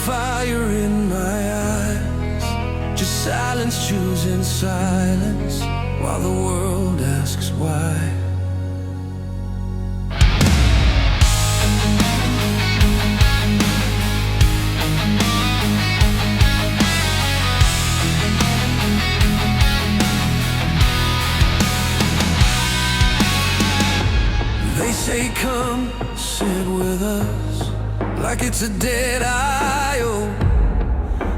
fire in my eyes, just silence, choosing silence, while the world asks why. They say come sit with us, like it's a dead eye-oh.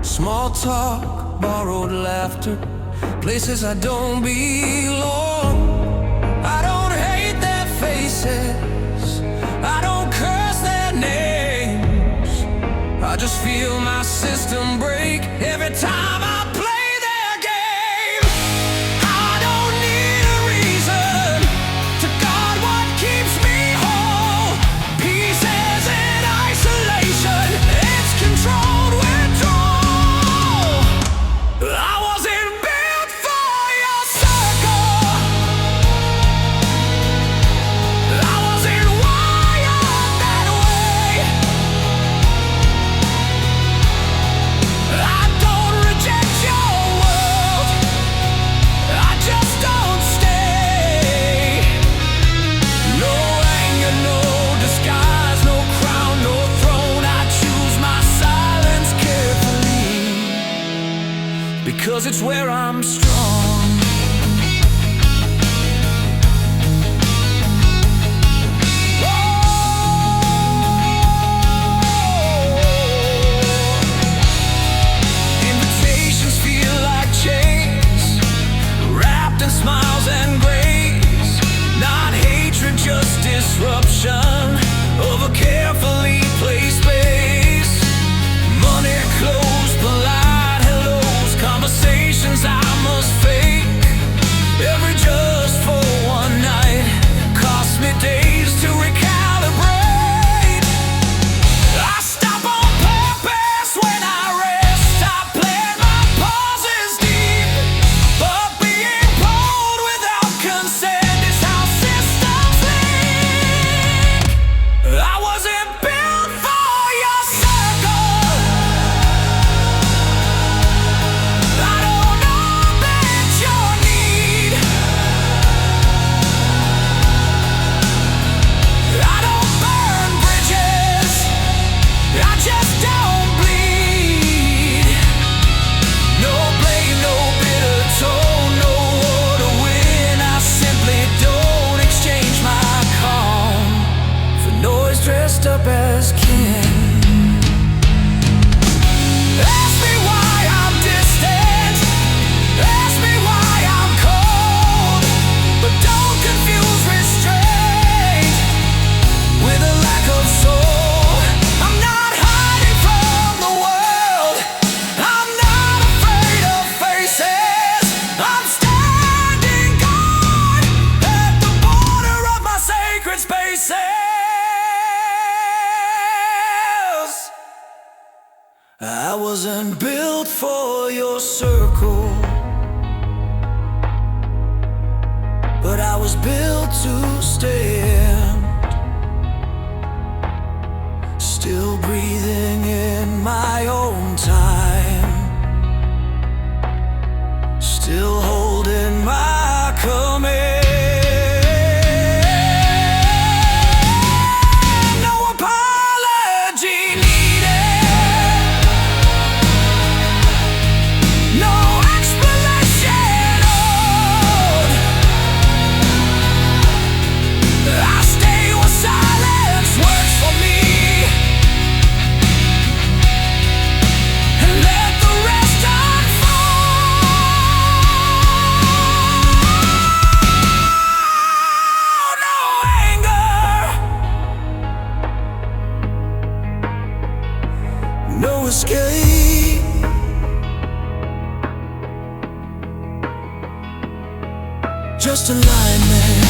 Small talk, borrowed laughter, places I don't belong. I don't hate their faces, I don't curse their names. I just feel my system break every time I play their game. I don't need a reason to guard what keeps me whole. Peace is in isolation, it's controlled withdrawal. I wasn't built for your circle, I wasn't wired that way. I don't reject your world, I just don't stay. No anger, no disguise, no crown, no throne. I choose my silence carefully, because it's where I'm strong. Invitations feel like chains, wrapped in smiles and grace. Not hatred, just disruption of a carefully placed space. Money, clothes, polite hellos, conversations I must fake. Every just for one night cost me days to recalibrate. I stop on purpose when I rest, I plant my pauses deep. But being pulled without consent is how systems leak. I wasn't built for your circle, I don't orbit your need. I don't burn bridges, I just don't bleed. No blame, no bitter tone, no war to win. I simply don't exchange my calm for noise dressed up as kin. Ask me why I'm distant, ask me why I'm cold, but don't confuse restraint with a lack of soul. I'm not hiding from the world, I'm not afraid of faces. I'm standing guard at the border of my sacred spaces. I wasn't built for your circle, but I was built to stand. Still breathing in my own time, still holding my command. No apology needed, no explanation owed. I stay where silence works for me, and let the rest unfold. No anger, no escape. Just alignment.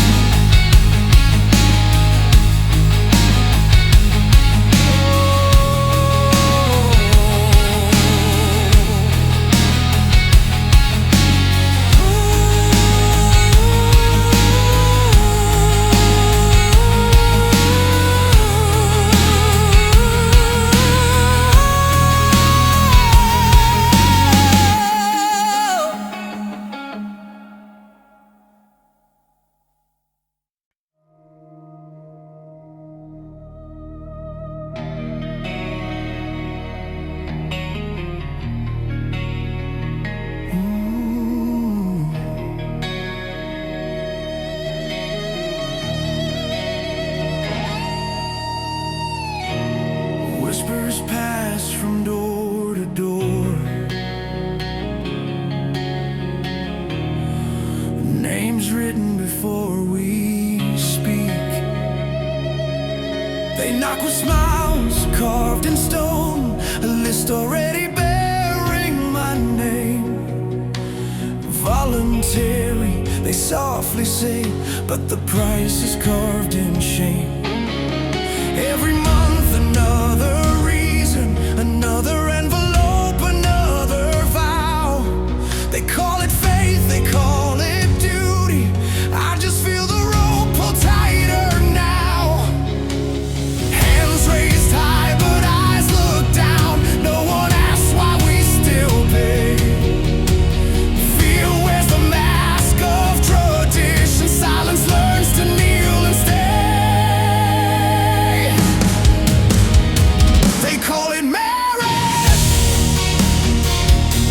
names written before we speak. They knock with smiles carved in stone, a list already bearing my name. Voluntary, they softly say, but the price is carved in shame. Every month another reason, another envelope, another vow. They call it faith, they call it duty. I just feel the rope pull tighter now. Hands raised high but eyes look down. No one asks why we still pay. Fear wears the mask of tradition. Silence learns to kneel and stay. They call it merit,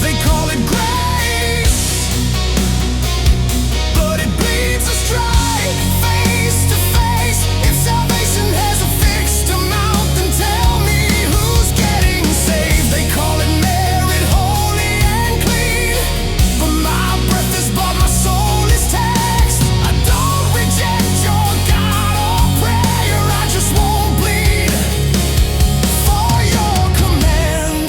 they call it grace, but it bleeds us dry, face to face. If salvation has a fixed amount, then tell me who's getting saved. They call it merit, holy and clean, but my breath is bought, my soul is taxed. I don't reject your God or prayer, I just won't bleed for your command.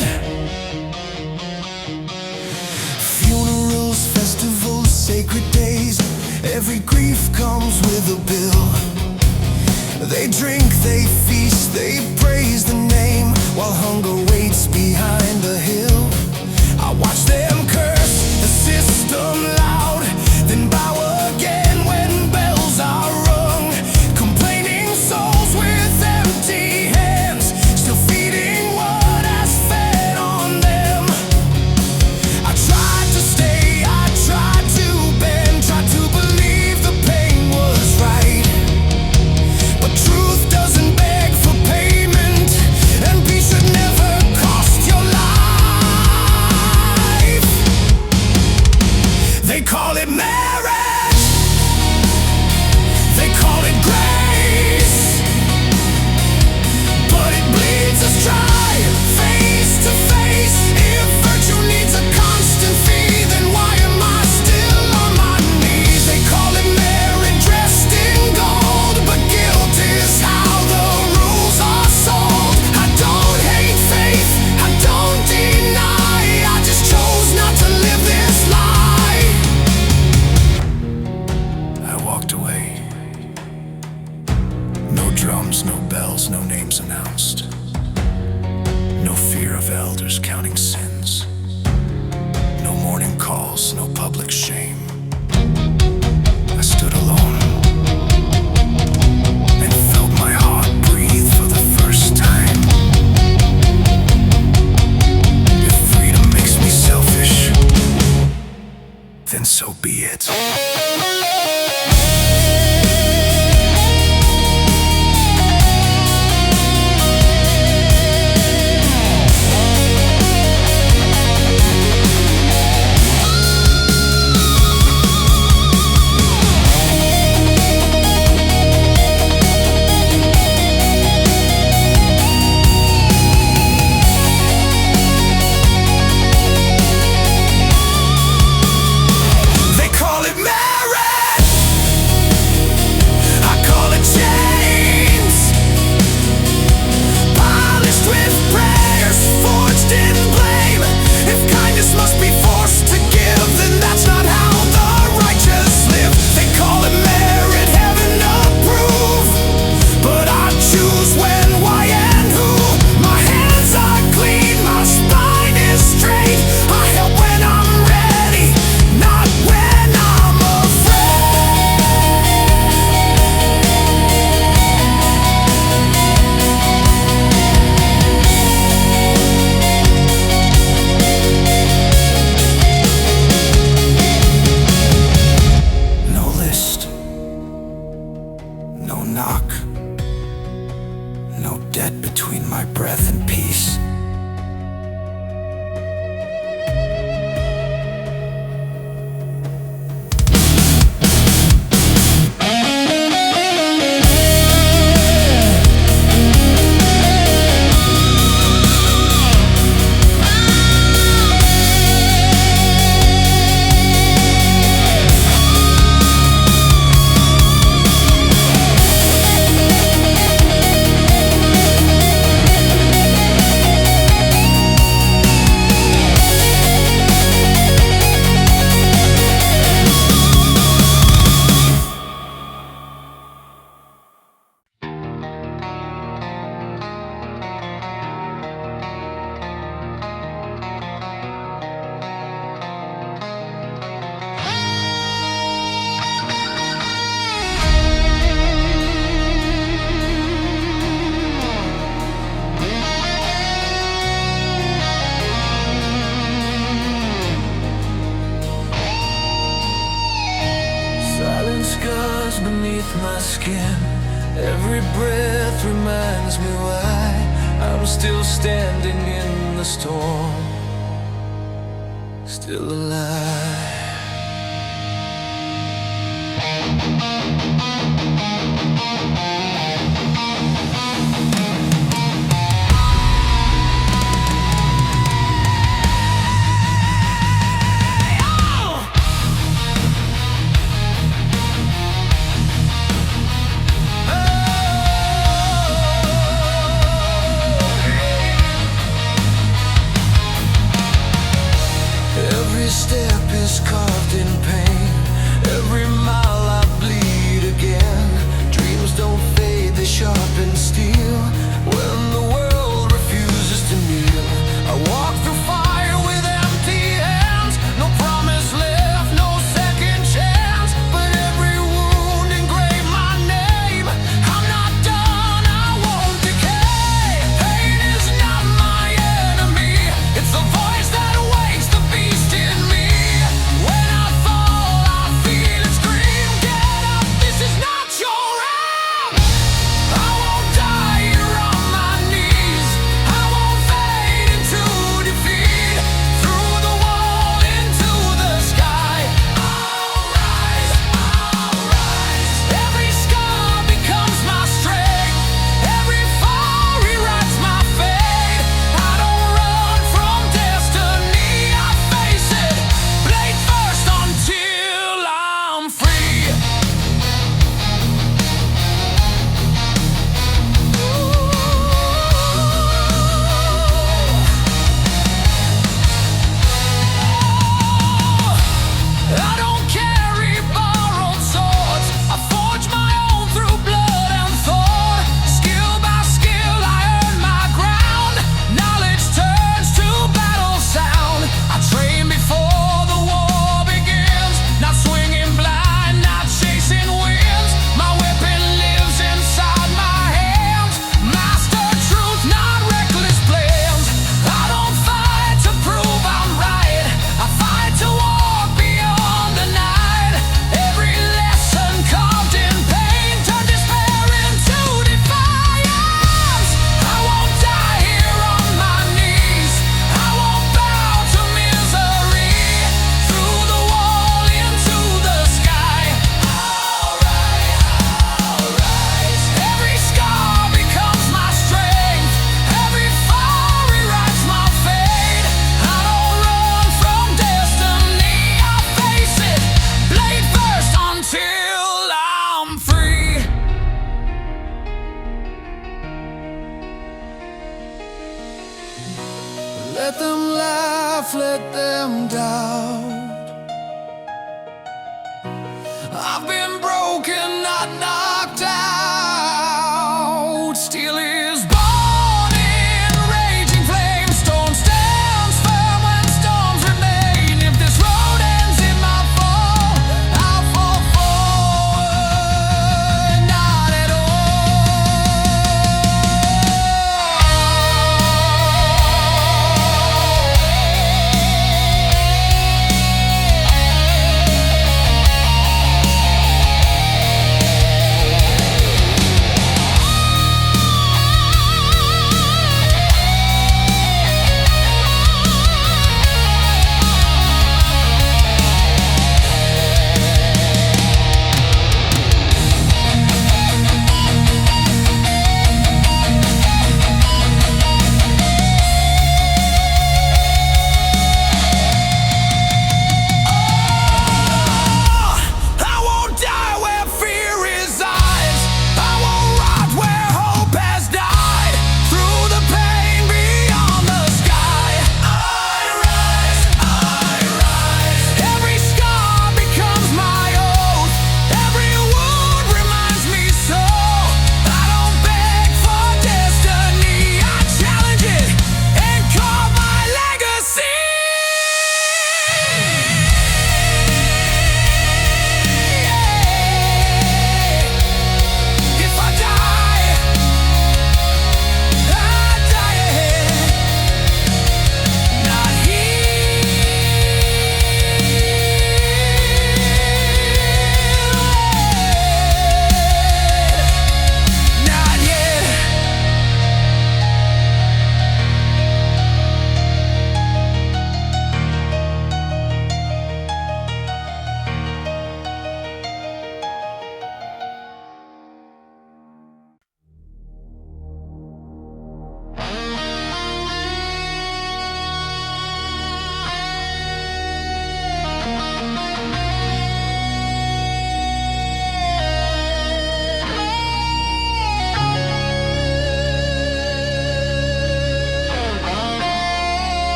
Funerals, festivals, sacred days, every grief comes with a bill. They drink, they feast, they praise the name, while hunger waits behind the hill. I watch them curse the system loud, then bow again when bells are rung. Complaining souls with empty hands, still feeding what has fed on them. I tried to stay, I tried to bend, tried to believe the pain was right, but truth doesn't beg for payment, and peace should never cost your life. They call it merit, they call it grace, but it bleeds us dry, face to face. If virtue needs a constant fee, then why am I still on my knees? They call it merit, dressed in gold, but guilt is how the rules are sold. I don't hate faith, I don't deny, I just chose not to live this lie. I walked away. No drums, no bells, no names announced. No fear of elders counting sins. No morning calls, no public shame. I stood alone and felt my heart breathe for the first time. If freedom makes me selfish, then so be it. They call it merit, I call it chains, polished with prayers, forged in blame. If kindness must be forced to give, then that's not how the righteous live. They call it merit, heaven approve, but I choose when, why, and who. My hands are clean, my spine is straight. I help when I'm ready, not when I'm afraid. No list, no knock, no debt between my breath and peace. lives beneath my skin. Every breath reminds me why I'm still standing in the storm, still alive. Every step is carved in pain. Every mile I bleed again. Dreams don't fade, they sharpen steel. When the world refuses to kneel, I walk through fire with empty hands. No promise left, no second chance. But every wound engraved my name. I'm not done, I won't decay. Pain is not my enemy. It's the voice that awakes the beast in me. When I fall, I feel it scream. Get up, this is not your round. I won't die here on my knees. I won't fade into defeat. Through the wall, into the sky, I'll rise, I'll rise. Every scar becomes my strength. Every fall rewrites my fate. I don't run from destiny, I face it. Blade first until I'm free. I don't carry borrowed swords. I forge my own through blood and thought. Skill by skill I earn my ground. Knowledge turns to battle sound. I train before the war begins. Not swinging blind, not chasing winds. My weapon lives inside my hands. Master truth, not reckless plans. I don't fight to prove I'm right. I fight to walk beyond the night. Every lesson carved in pain turned despair into defiance. I won't die here on my knees. I won't bow to misery. Through the wall, into the sky, I'll rise. Every scar becomes my strength. Every fall rewrites my fate. I don't run from destiny, I face it. Blade first until I'm free. Let them laugh, let them doubt. I've been broken, not knocked out. Steel is born in raging flames. Storm stands firm when storms remain. If this road ends in my fall, I'll fall forward, not at all.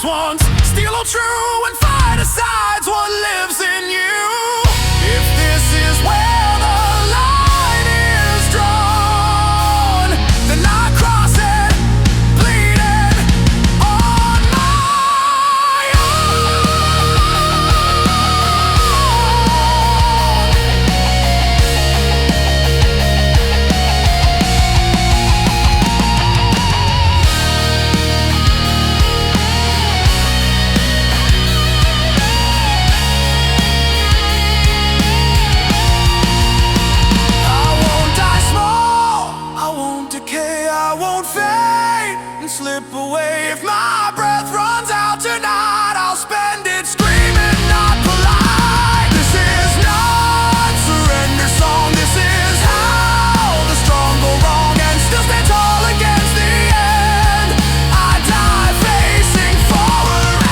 fights once, still all true, and fight decides what lives in you. If this is where the line is drawn, then I cross it, bleeding on my own. Slip away. If my breath runs out tonight, I'll spend it screaming, not polite. This is not surrender song. This is how the strong go wrong and still stand tall against the end. I die facing forward.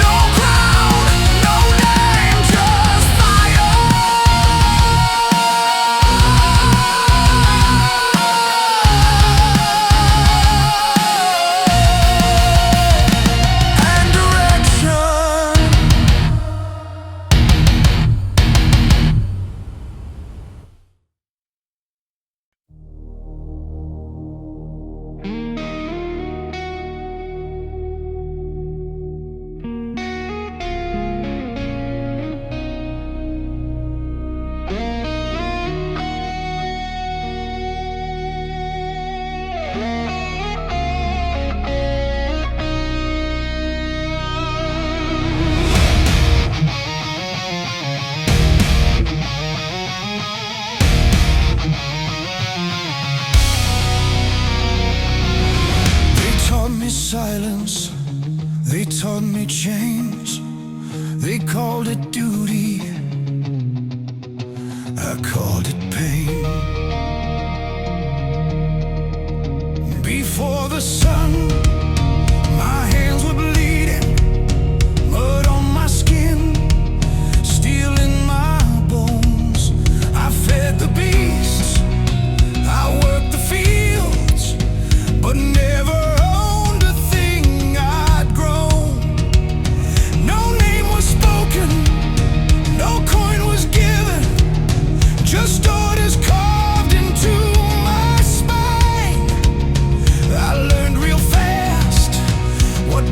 No crown, no name, just silence, they taught me chains, they called it duty, I called it pain. Before the sun, my hands were bleeding, mud on my skin, steel in my bones. I fed the beasts, I worked the fields, but never just orders carved into my spine. I learned real fast what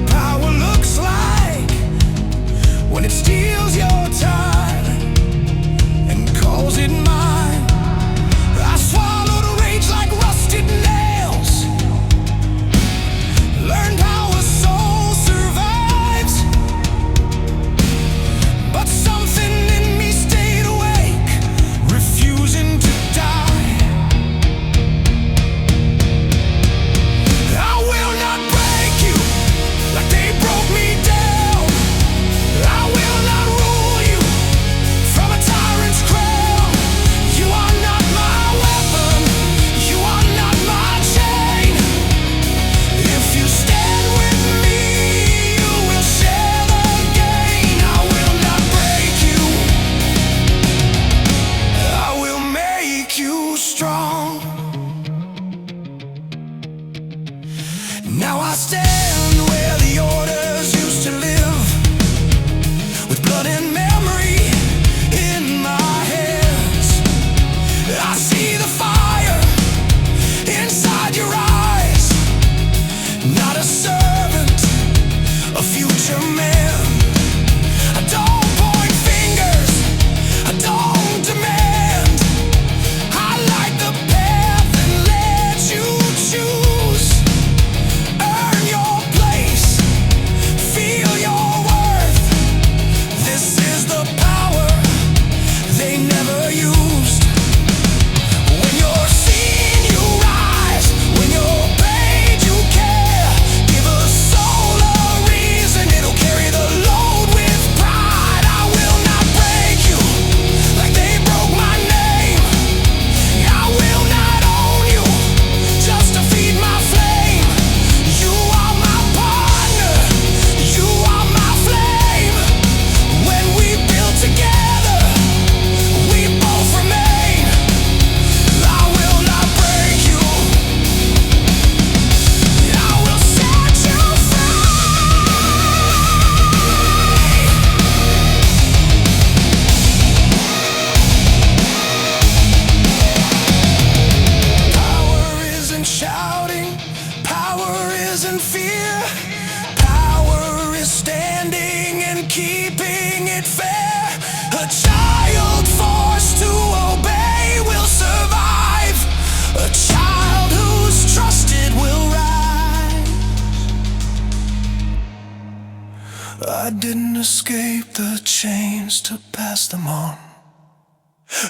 I didn't escape the chains to pass them on.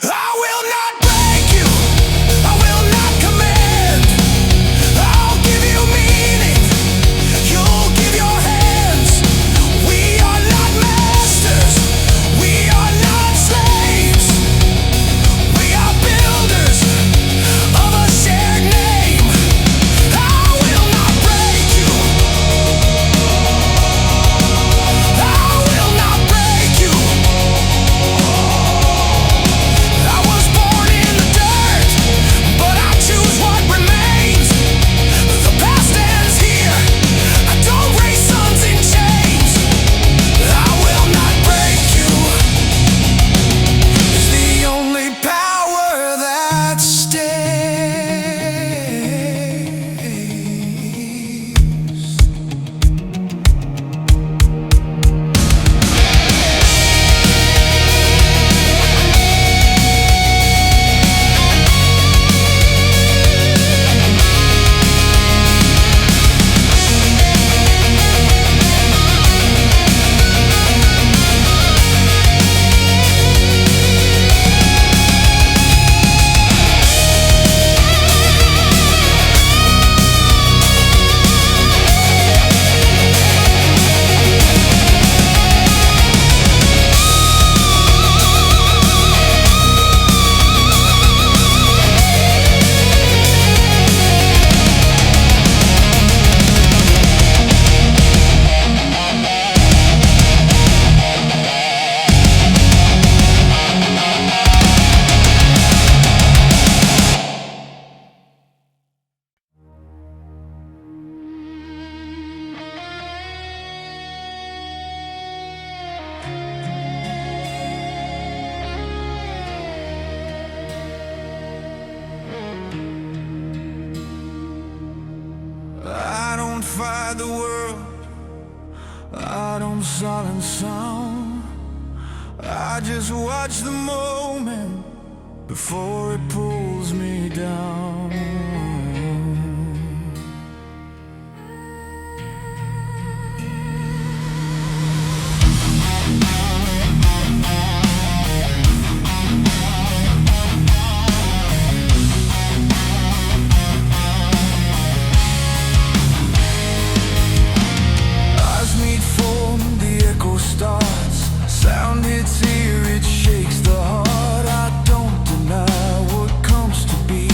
I will not break you, I will not command. I'll give you meaning, you'll give your hands. We are not masters, we are not slaves. We are builders of a shared name. I will not break you, I will not break you. I was born in the dirt, but I choose what remains. The past ends here, I don't raise suns in chains. I will not break you, it's the only power that stays. I don't fight the world, I don't silence sound. I just watch the moment before it pulls me down. Eyes meet form, the echo starts. Sound hits ear, it shakes the heart. I don't deny what comes to be.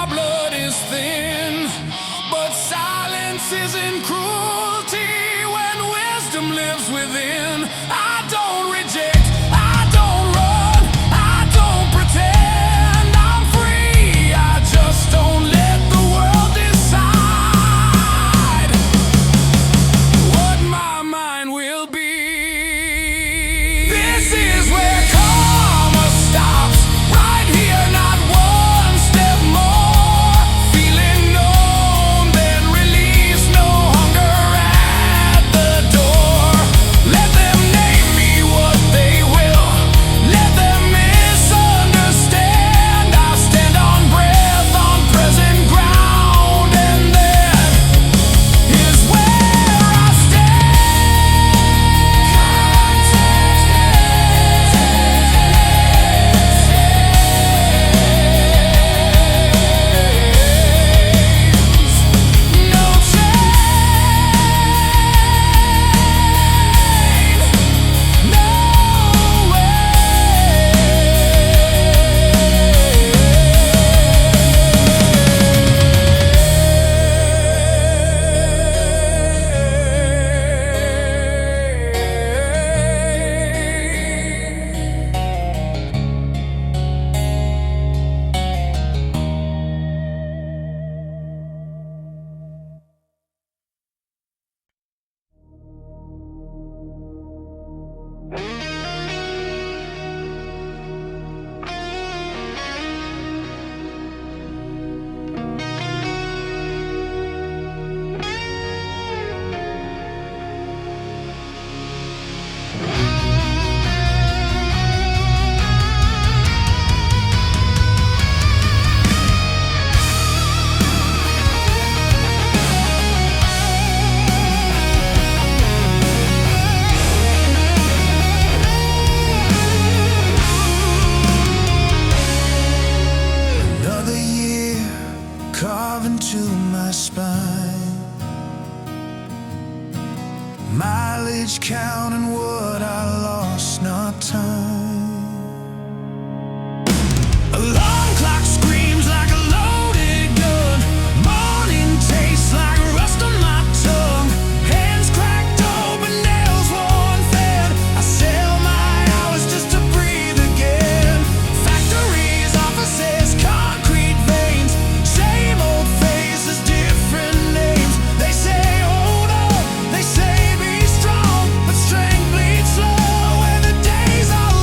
blood is thin, but silence isn't cruelty when wisdom lives within. I don't reject, I don't run, I don't pretend I'm free. I just don't let the world decide what my mind will be. This is where karma stops, right here, not one step more. Feeling known, then release, no hunger at the door. Let them name me what they will, let them misunderstand. I'll stand on breath, on present ground, and that is where I another year carved into my spine, mileage counting what I lost, not time. Alarm clock screams like a loaded gun, morning tastes like rust on my tongue. Hands cracked open, nails worn thin. I sell my hours just to breathe again. Factories, offices, concrete veins, same old faces, different names. They say hold on, they say be strong, but strength bleeds slow when the days are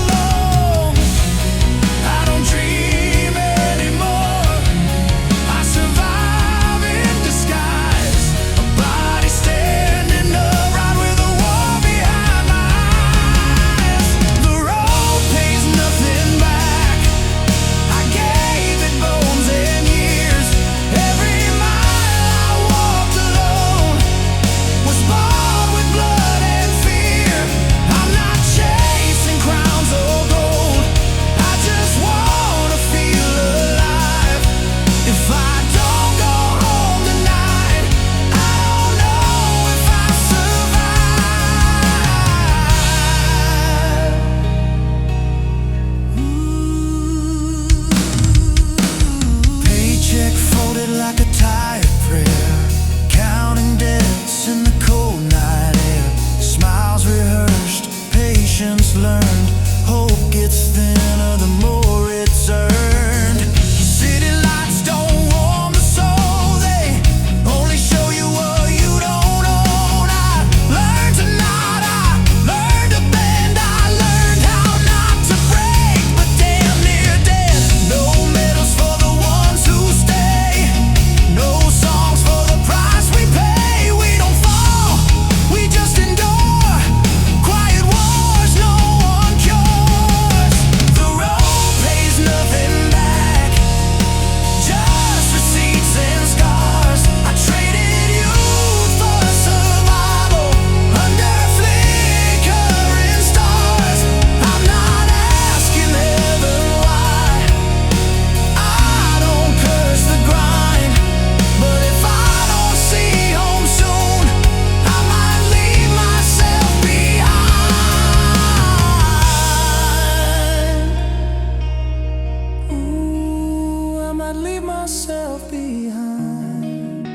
myself behind.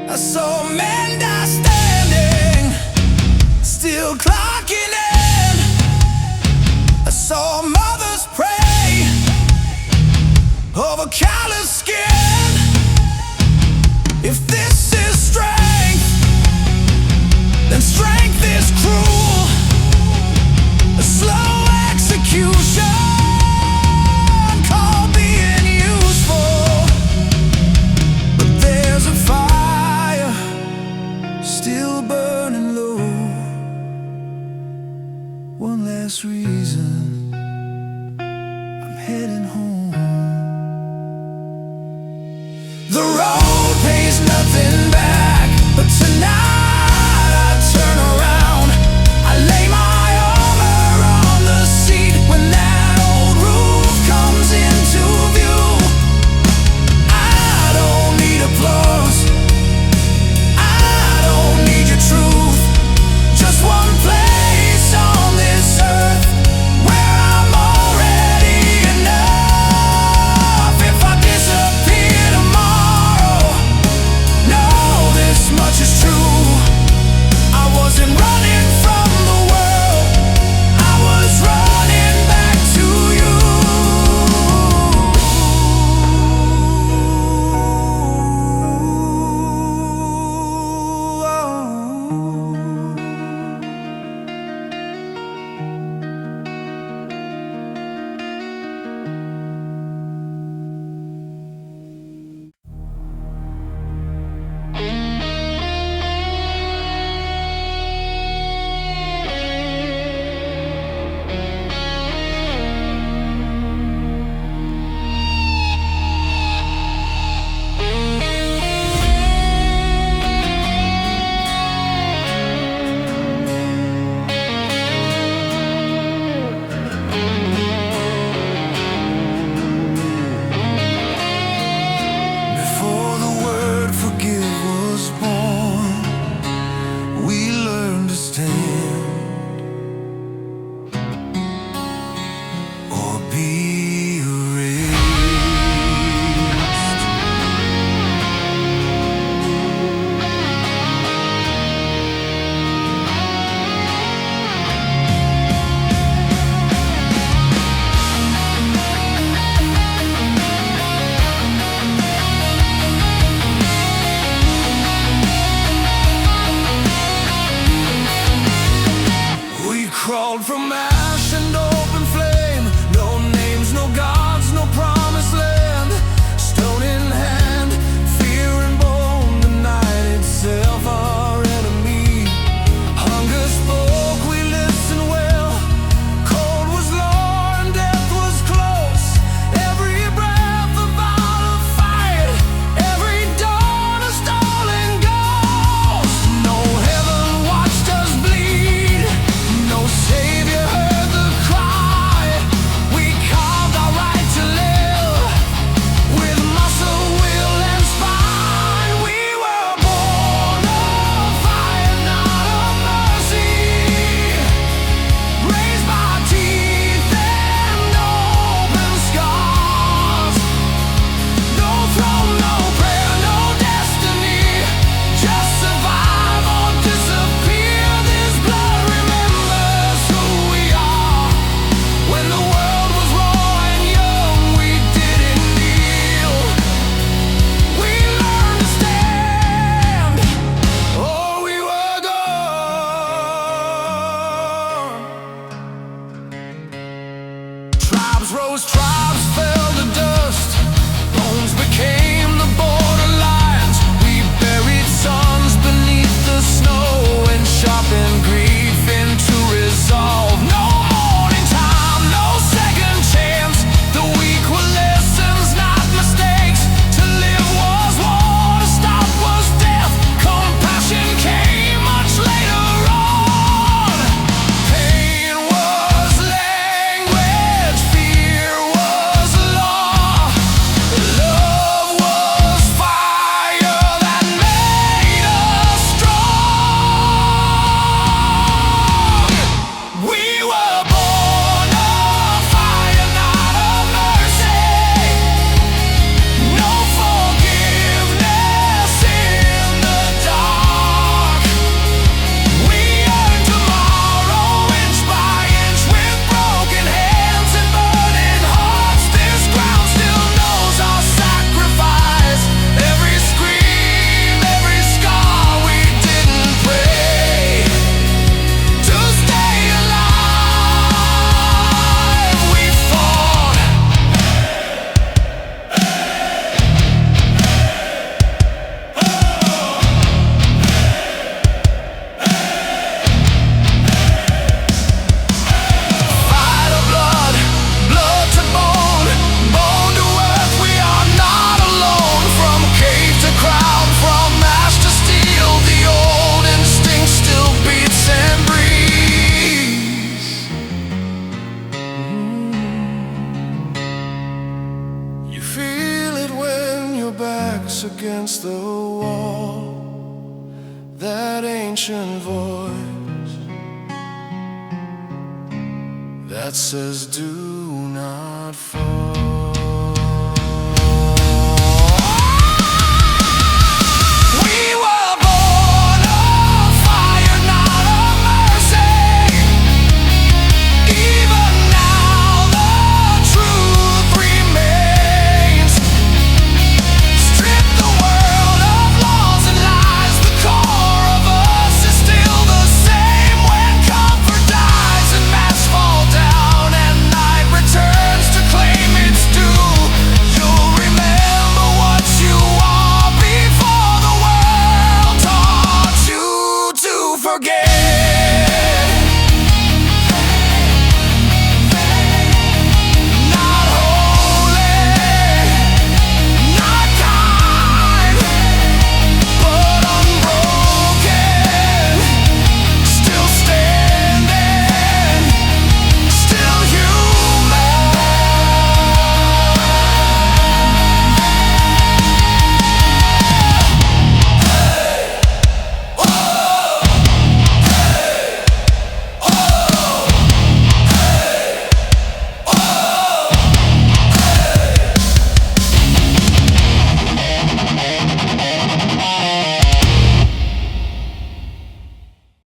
I saw men die standing, still clocking in. I saw mothers pray over callous skin. If this is strength, then strength is cruel. A slow execution called being useful. But there's a fire still burning low. One last reason I'm heading home. The road pays nothing back, but tonight I turn around. I lay my armor on the seat when that old roof comes into view. I don't need applause, I don't need your truth. Just one place on this earth where I'm already enough. press against the wall that ancient voice that says do not fall.